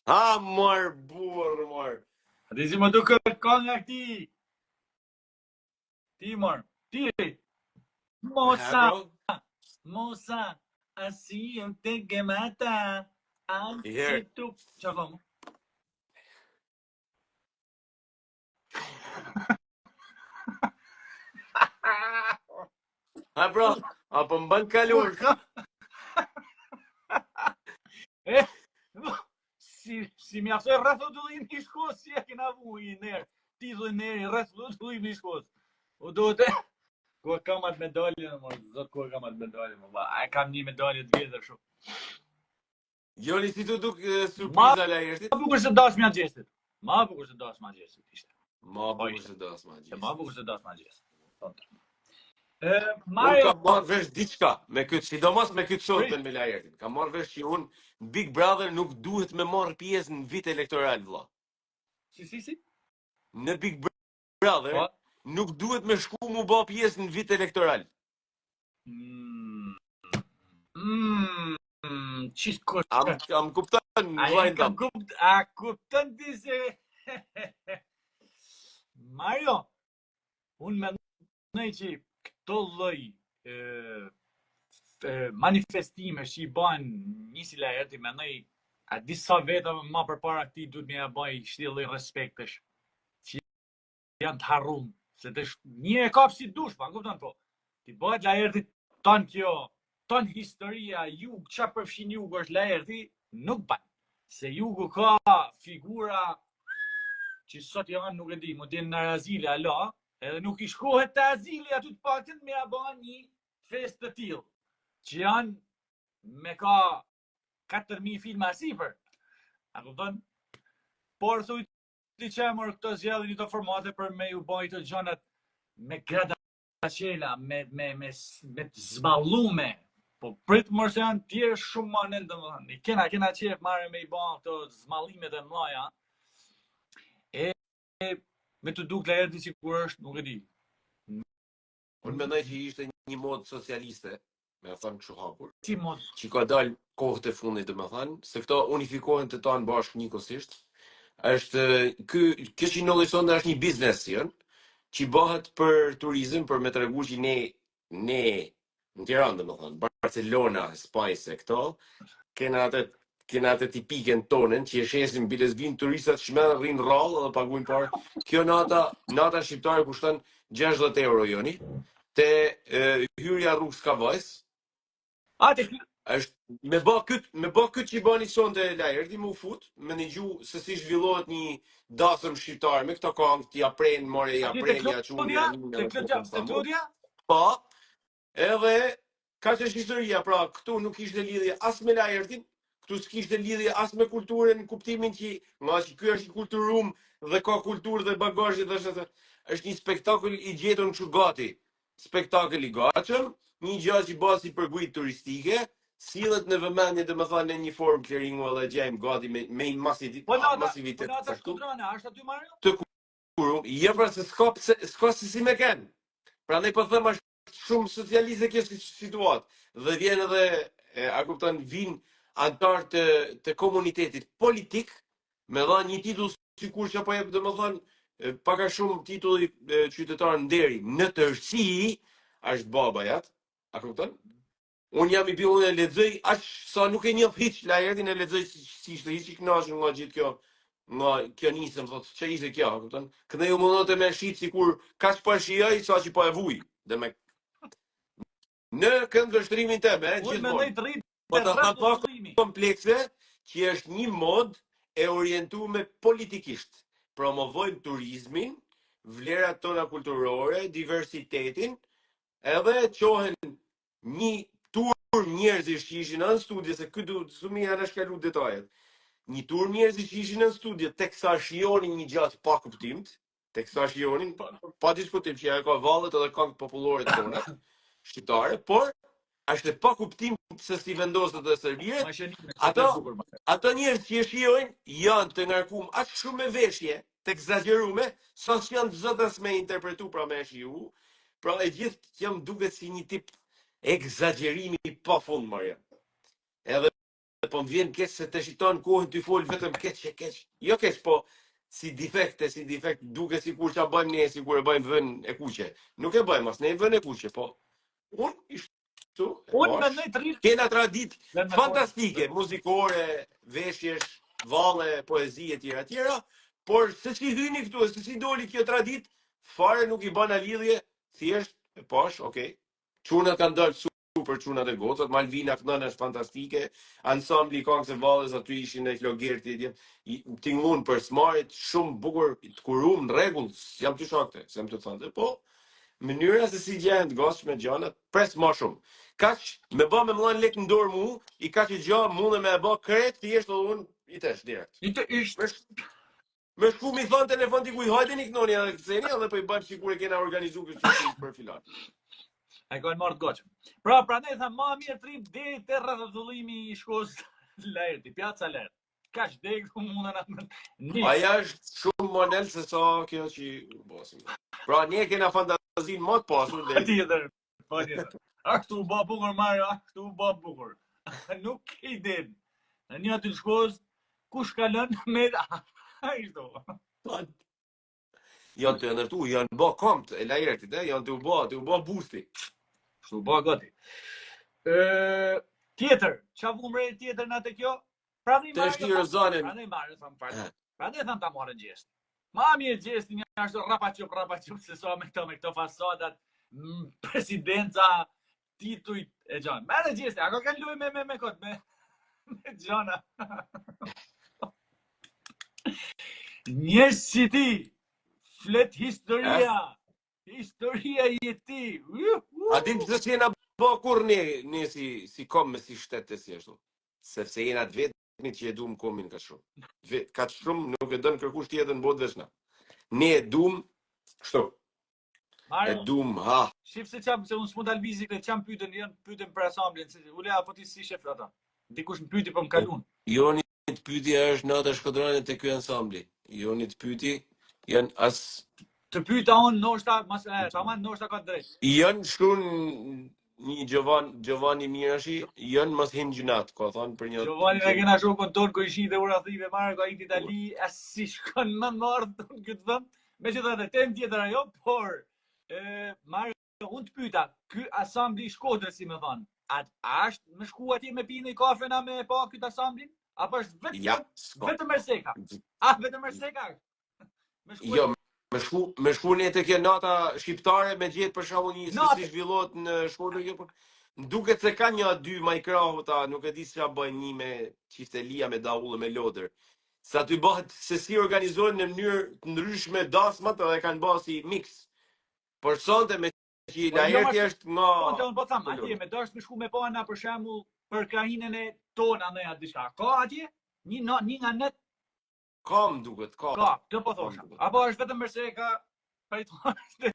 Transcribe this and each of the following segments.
Ha, mor, burr, mor. Atë si më duke ka nga këti. Ti, mor. Ti. Mosa, así te que mata. Here. Si tu... Qa ka mu? Ha, bro, apo më bën kalur. Si mjaftoj rreth udhëllim i Shkos, si e kena vu i nerë. Ti dhe neri rreth udhëllim i Shkos. U do të... Ku e kam atë medalje, zot ku e kam atë medalje, e kam një medalje të vjetër shumë. Joni, si të duk surpriza la jeshtit? Ma bukur se dasmja gjestit. Ma bukur se dasmja gjestit ishte. Ma bukur se dasma gjestit. Ma bukur se dasmja gjestit. Unë kam marrë vesh diçka, me këtë, sidomos me këtë sotën me la jeshtit. Kam marrë vesh që unë Big Brother nuk duhet me marrë pjesë në vit elektoral, vlla. Si? Në Big Brother nuk duhet me shku mu ba pjesë në vit elektoral. Qishtë kështë? Am kupton, vllajnë tam. A kupton ti se... Mario, unë mendoj që këto lloj manifestime që i bën nisi la herë, mendoj a disa veta më përpara këtij duhet më ia bëj kështu lloj respektesh që janë të harruar, se të një e kap si dush, pa kupton po. Ti bëhet la herë ton kjo, ton historia jug, çfarë përfshin jugu është la herë, nuk bën. Se jugu ka figura që sot janë, nuk e di, më din në Azili, ala, edhe nuk i shkohet të Azili aty të paktën me a bën një fest të tillë, që janë me ka 4.000 filma sipër. A kupton? Por thuj ti çemër këto zgjedhjen këto formate për me u bë të gjonat me gradacela, me të zballume. Po prit mos se janë tjerë shumë manë domethënë. Kena qef marrë me i bë këto zmallimet e mëdha. Me të duk la erdi sikur është, nuk e di. Unë mendoj që ishte një mod socialiste, me thënë kështu hapur. Si mod? Që ka dalë kohët e fundit, domethënë, se këto unifikohen të tanë bashkë njëkohësisht. Është kjo që nollison është një biznes që bëhet për turizëm, për me tregu që ne në Tiranë, domethënë, Barcelona, Spajse, këto kena atë tipikën tonën që e shesin mbi lesbin turistat shmenë rrinë rrallë dhe paguajnë parë. Kjo nata shqiptare kushton 60 euro joni. Te hyrja rrugës Kavajs. Është me bë këtë që bani sonte lajërti më u fut, me një gjuhë se si zhvillohet një dasëm shqiptar me këto këngë t'ia pren, more ja pren ja çunia. Po. Edhe ka që historia, pra këtu nuk ishte lidhje as me lajërtin, këtu s'kishte lidhje as me kulturën, kuptimin që nga që ky është një kulturum dhe ka kulturë dhe bagazh dhe është një spektakël i gjetur kështu gati. Spektakël i gatshëm, një gjë që bëhet si përgujt turistike, sillet në vëmendje domethënë në një formë clearingu edhe gjejmë gati me masivitet. Po nata shkudrana, është aty Mario? Të kurum, jo pra se s'ka si me kanë. Prandaj po them është shumë socialiste kjo situatë. Dhe vjen edhe a kupton vin antar të komunitetit politik me dha një titull sikur që apo jep domethënë pak a shumë titulli qytetar nderi në tërësi është babajat, a kupton? Unë jam i billun e lexoj aq sa nuk e njoh hiç la erdhin e lexoj si ishte hiç i kënaqur nga gjithë kjo. Nga kjo nisëm thotë ç'e ishte kjo, a kupton? Këndej u mundote me shit sikur kaq po shijoj sa që po e vuj. Dhe me në këndvështrimin tim, gjithmonë. Po të thënë komplekse që është një mod e orientuar politikisht. Promovojmë turizmin, vlerat tona kulturore, diversitetin, edhe qohen një tur njerëzish që ishin në studio, se këtu sumi janë shkalu detajet. Një tur njerëzish që ishin në studio, teksa shijonin një gjatë pa kuptimt, teksa shijonin, pa diskutim që ja ka vallet edhe këngët popullore tona, shqiptare, por është pa kuptim se si vendoset dhe Serbia. Ato njerëz që e shijojnë janë të ngarkuar aq shumë me veshje, të egzagerume, sa janë të zotës me interpretu pra me shiu. Pra e gjithë jam duket si një tip egzagerimi pa fund, Maria. Edhe po më vjen keq se të shiton kohën ty fol vetëm keq. Jo keq, po si defekt duke sikur ç'a bëjmë ne, sikur e bëjmë vën e kuqe. Nuk e bëjmë as ne vën e kuqe, po unë ishtu e Unë bash. mendoj të rrit Kena tradit dhe me fantastike, muzikore, veshjesh, valle, poezi etj. Por se si hyni këtu, se si doli kjo tradit, fare nuk i bën lidhje, thjesht e pash, okay. Çunat kanë dalë super çunat e gocat, Malvina kënën është fantastike, ansambli Kongës e Vallës aty ishin e Flogerti, tingëllun për smarit, shumë bukur, të kurum, në rregull, jam të shokte, s'jam të thënë, po mënyra se si gjahen të gosht me gjanat, pres më shumë. Kaq me bë me mëllon lek në dorë mu, i kaq i gjë mundë me e bë kret, thjesht edhe unë i tesh direkt. Me shku mi thon telefon ti kuj hajdeni kënoni edhe këseni, edhe po i bëjmë sikur e kena organizuar këtë surprizë për filan. Ai kanë marrë goçëm. Prandaj tha më mirë trim deri te rrethullimi i shkollës Lerti, pjaca Lert. Kaq deri ku mundën atë. Aja është shumë model se sa kjo që bosim. Pra ne kena fantazinë më të pasur deri. Tjetër. Po tjetër. Ashtu u bë bukur Mario, ashtu u bë bukur. Nuk i din. Në një aty shkollës kush ka lënë me ai do. Janë të ndërtu, janë bë komt e Lertit, janë të u bë busti. Kështu bë gati. Tjetër, çfarë vumre tjetër në atë kjo? Të shtirë zonin. Prandaj Mario tham fal. Prandaj tham ta marrë gjest. Ma mirë gjesti një ashtu rapaçup se sa me këto fasadat, presidenca, titujt e gjanë. Merë gjesti, ako kanë luaj me kot, me gjana. Njerëz si ti, flet historia e ti. A dim pëse që jena bë kur ne si kom me si shtetë si ashtu. Sepse jena të vetëmi që e dum komin ka shumë. Ka shumë nuk e dënë kërkush tjetër në botë veç na. Ne e dum, kështu. E dum, ha. Shif se unë s'mund ta lvizi këtë çam pyetën për asamblin, se ule apo ti si shef ata. Dikush më pyeti për më kalun. Joni të pyetja është nata shkodranit të ky ansambli. Joni të pyeti janë as të pyeta unë ndoshta tamam ndoshta ka drejt. Janë shkruan një Giovanni Mirashi, janë mos hin gjunat, ka thënë për një Giovanni na kena shokun ton ku ishi dhe ura thive marrë ka ikë Itali, as si shkon më ndart këtë vend. Megjithatë tem tjetër ajo, por Mario unë të pyeta, ky asambli i Shkodrës si më thon, a është më shku atje me pinë kafe na me pa këtë asamblin? Apo është vetëm Merseka? Vetëm Merseka? Jo, me shku ne të kjo nata shqiptare me gjetë për shembull një se si zhvillohet në Shkodër kjo. Duket se ka një dy majkrahota, nuk e di si ja bëjnë një me çiftelia me daullë me lodër. Sa ty bëhet se si organizohen në mënyrë të ndryshme dasmat edhe kanë bërë si mix. Por sonte me që Lerti është nga po tham, atje me dash me shku me pa na për shembull për krahinën e tona ne atë diçka. Ka atje një nga net kam duket, ka. Ka, të po thosha. Apo është vetëm Merseka pajtohet.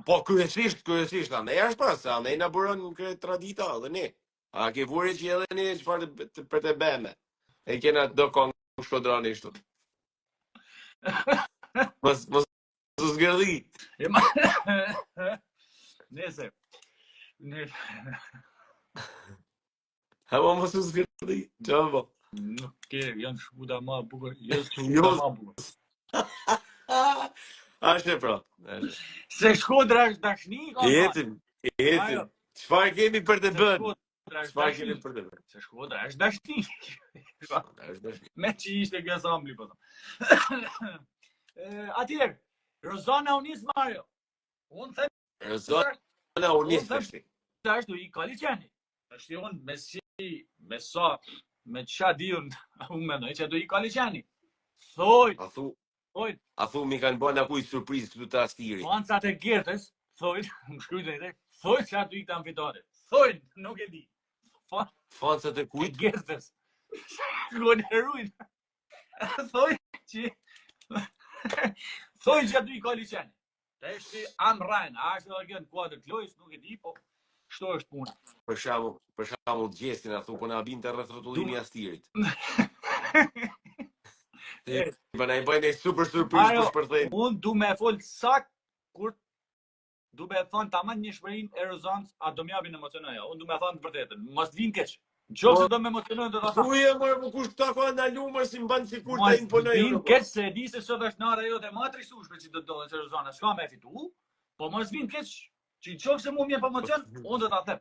Po kryesisht, ne është pra, se ne na buron këtë tradita edhe ne. A ke vuri që edhe ne çfarë për të bëme. E kena do kong Shkodrani kështu. Mos zgërdi. Nese. Ha mos zgërdi. Çfarë? Nuk ke, janë shkuda ma bukur. Jo ma bukur. Ashtë pra. Se Shkodra është dashni? Jetim. Çfarë kemi për të bën? Çfarë kemi për të bën? Se Shkodra është dashni. Me që ishte kjo asambli, po thëmë. Atjer, Rozana Unis Mario. Unë them... Rozana Unis është. Ta është i Kaliqeni. është unë me sa, me qa di unë, unë mendoj që do i Kaliqeni. Thoj. A thu mi kanë bëna kuj surprizë këtu të astiri. Fancat e Gertës, thoj, më shkrujt e thoj që atë i këtë amfitare. Thoj, nuk e di. Fancat e kujt? Gertës. Shkon e rujnë. Thoj që... Thoj që atë i Kaliqeni. Të eshte Amrajnë, a është edhe kënë kuadrë të lojës, nuk e di, po shto është puna. Për shamu gjestin, a thu, po na bin të rrethullimi astirit. Bëna i bëjnë e super surprizë për shpërthejnë. Unë du me folë sak, kur du me thonë tamam një shpërim e Rozanës, a do m'japin emocionoja. Unë du me thonë të vërtetën, mos vinë keq. Nëse do me emocionojnë do ta them. Thuje mërë, më kush ta ka na lumër si mban sikur ta imponoj Vin unë. keq se e di se sot është nara jote më e trishtueshme që do të dole seriozane. S'ka me fitu, po mos vin keq që qofse mu mje pa emocion, unë do ta them.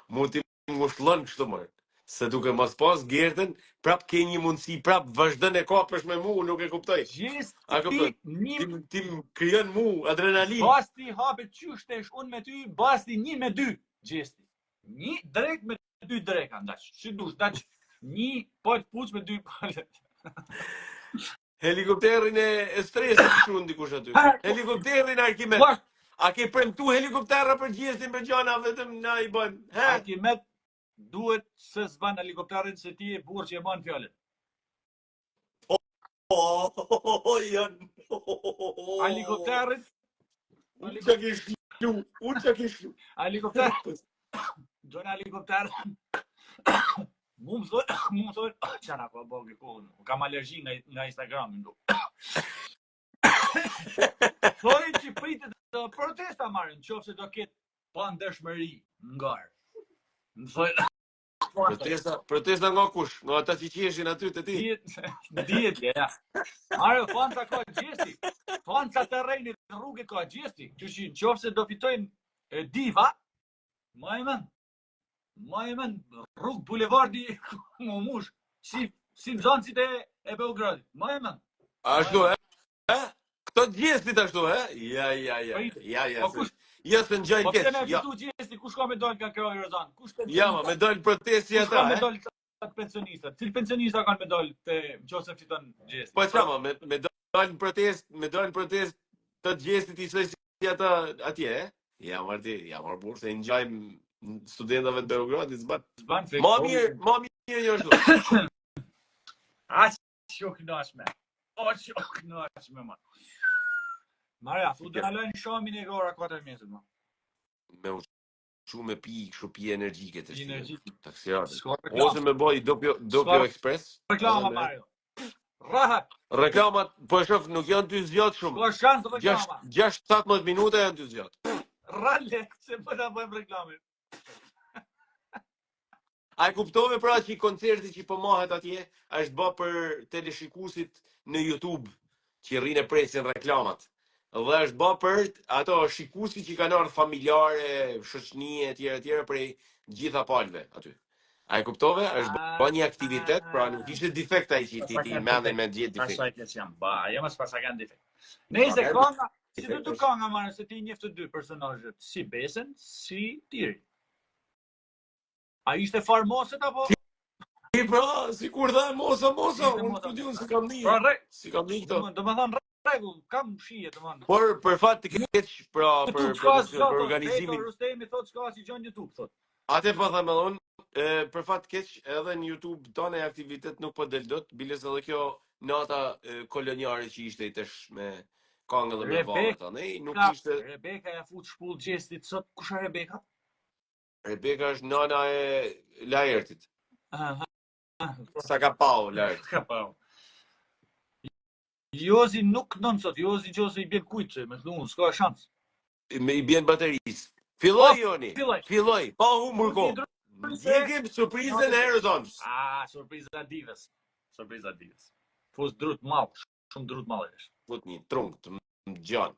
Mu ti ngushëllon kështu mërë. Se duke mos pas gertën, prap ke një mundësi, prap vazhdon e kapësh me mu, nuk e kuptoj. A kuptoj? Gjesti Tim krijon mu adrenalin. basti hapet qyshtesh unë me ty, basti 1-2 gjesti. 1 drek me 2 dreka ndaç. Si dush, ndaç 1 pot puç me 2 palet. Helikopterin e stresit kështu ndikush aty. Helikopterin Arkimet. A ke premtu helikoptera për gjestin për gjana vetëm na i bën? Arkimet duhet se s'ban helikopterin se ti e burr që e ban fjalën. Janë. Helikopterin Unë që ke shlu. Helikopter. Do në helikopter. Mu më thoi, qana ko bogi kohën, kam alergji nga Instagramin du. Thoi që pritet të protesta marrin, qofë se do ketë pandëshmëri ngarë. Më thoi, Protesta nga kush? Nga ata që qeshin aty të ti? Dihet, ja. Are, fanca ka gjesti. Fanca terrenit rrugit ka gjesti. Që qofë se do fitojnë diva, ma e men, rrugë bulevardi më mush, si Mzancit e Beogradit. Ma e men. Ashtu, Këto gjestit ashtu, Ja. Ja se në gjajnë Po keq. pse me fitu gjesti, kush ka me dal nga Kraj Rozan? Ja, me dal protesti Kush ka ata, me dal të pensionistat? Cil pensionista kanë me dal të nëse fiton gjesti? Po çama, me dal në protest të gjestit i soj si ata atje, Ja, marr burse i ngjajmë studentëve të Beogradit zbat. Ma mirë jo ashtu. Aq knashme. Ma. Marja, thu të nalojnë shamin e gora 4 mesit, ma. Me ushu me pi, kështu pi energjike të Energjike. Taksirat. S'ka reklama. Ose me boj Dopio Express. Reklama Mario. Rahat. Reklamat, po e shoh, nuk janë ty zgjat shumë. S'ka shans reklama. 6-17 minuta janë ty zgjat. Rale, se po ta bëjmë reklamin. A e kuptove pra që koncerti që po mahet atje është bë për teleshikuesit në YouTube që rrinë presin reklamat. Dhe është bë për ato shikuesit që kanë ardhur familjare, shoqënie etj prej gjitha palëve aty. A e kuptove? Është bë një aktivitet, pra nuk ishte defekt ai që ti mendej me gjithë defekt. Pasaj që jam, jam as pasagan defekt. Nëse kanga, si do të kanga marrë se ti njeh të dy personazhet, si Besen, si Tiri. A ishte far moset apo? Ti pra, sikur dha mosa, unë të diun se kam një. Pra Si kam një këto. Do më thënë rregull, kam shije të mënë. Por për fat të keq, pra për organizimin. Rustemi thot s'ka si gjon YouTube thot. Atë po them edhe unë, për fat të keq, edhe në YouTube tonë aktivitet nuk po del dot, biles edhe kjo nata koloniare që ishte i tesh me kangë dhe me vallë tani, nuk ishte. Rebeka ja fut shpull gjestit sot. Kush është Rebeka? Rebeka është nana e Laertit. Sa ka pau Laert. Ka pau. Jozi nuk non sot, Jozi i bjen kujtë, me thënë, s'ka shans. I bjen bateris. Filloj Joni. Filloj. Pa humur ko. Ndjekim surprizën e Arizonës. Surpriza divës. Fus drut mall, shumë drut mall është. Fut një trung të gjan.